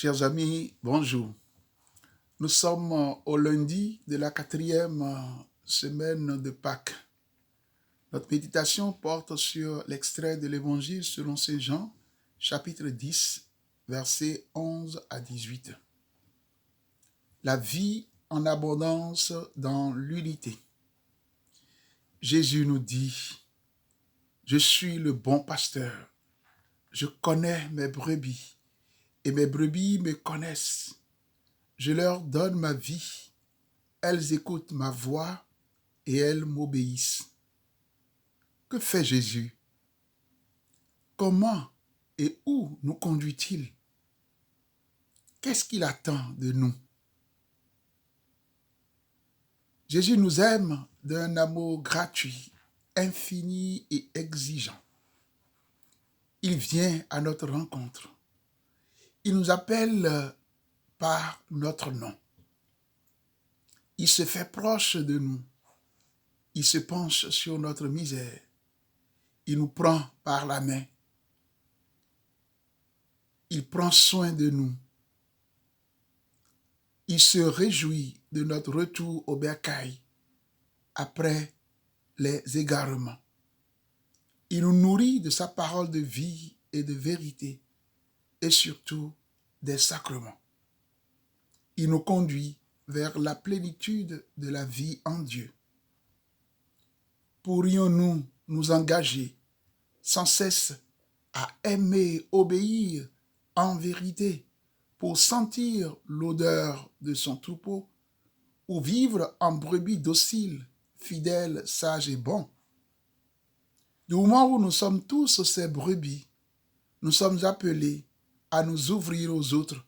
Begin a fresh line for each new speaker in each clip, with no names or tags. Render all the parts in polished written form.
Chers amis, bonjour. Nous sommes au lundi de la 4e semaine de Pâques. Notre méditation porte sur l'extrait de l'Évangile selon Saint Jean, chapitre 10, versets 11 à 18. La vie en abondance dans l'unité. Jésus nous dit, « Je suis le bon pasteur. Je connais mes brebis et mes brebis me connaissent. Je leur donne ma vie. Elles écoutent ma voix et elles m'obéissent. » Que fait Jésus? Comment et où nous conduit-il? Qu'est-ce qu'il attend de nous? Jésus nous aime d'un amour gratuit, infini et exigeant. Il vient à notre rencontre. Il nous appelle par notre nom. Il se fait proche de nous. Il se penche sur notre misère. Il nous prend par la main. Il prend soin de nous. Il se réjouit de notre retour au bercail après les égarements. Il nous nourrit de sa parole de vie et de vérité et surtout des sacrements. Il nous conduit vers la plénitude de la vie en Dieu. Pourrions-nous nous engager sans cesse à aimer, obéir en vérité pour sentir l'odeur de son troupeau ou vivre en brebis docile, fidèle, sage et bon? Du moment où nous sommes tous ces brebis, nous sommes appelés à nous ouvrir aux autres,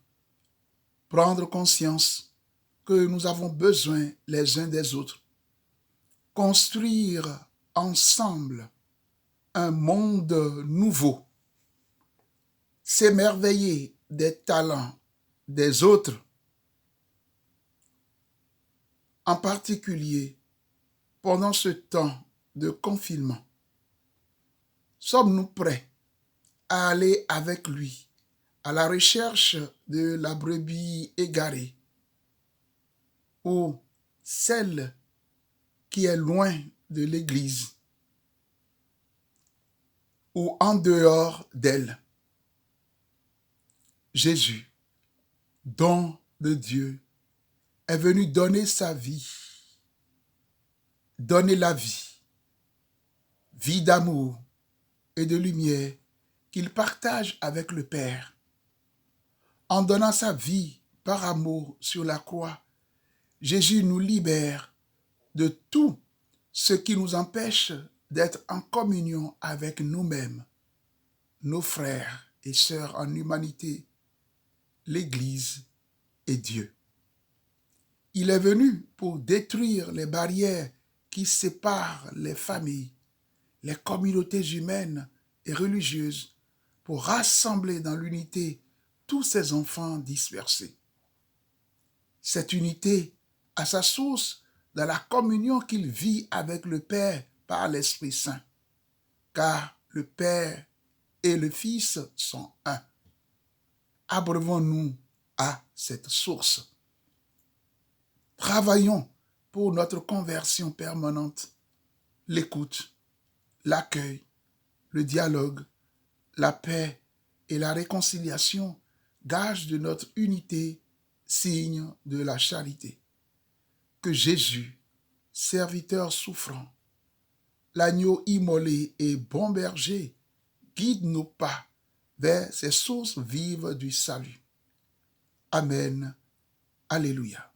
prendre conscience que nous avons besoin les uns des autres, construire ensemble un monde nouveau, s'émerveiller des talents des autres, en particulier pendant ce temps de confinement. Sommes-nous prêts à aller avec lui à la recherche de la brebis égarée ou celle qui est loin de l'Église ou en dehors d'elle? Jésus, don de Dieu, est venu donner sa vie, donner la vie, vie d'amour et de lumière qu'il partage avec le Père. En donnant sa vie par amour sur la croix, Jésus nous libère de tout ce qui nous empêche d'être en communion avec nous-mêmes, nos frères et sœurs en humanité, l'Église et Dieu. Il est venu pour détruire les barrières qui séparent les familles, les communautés humaines et religieuses, pour rassembler dans l'unité tous ces enfants dispersés. Cette unité a sa source dans la communion qu'il vit avec le Père par l'Esprit Saint, car le Père et le Fils sont un. Abreuvons-nous à cette source. Travaillons pour notre conversion permanente, l'écoute, l'accueil, le dialogue, la paix et la réconciliation, gage de notre unité, signe de la charité. Que Jésus, serviteur souffrant, l'agneau immolé et bon berger, guide nos pas vers ces sources vives du salut. Amen. Alléluia.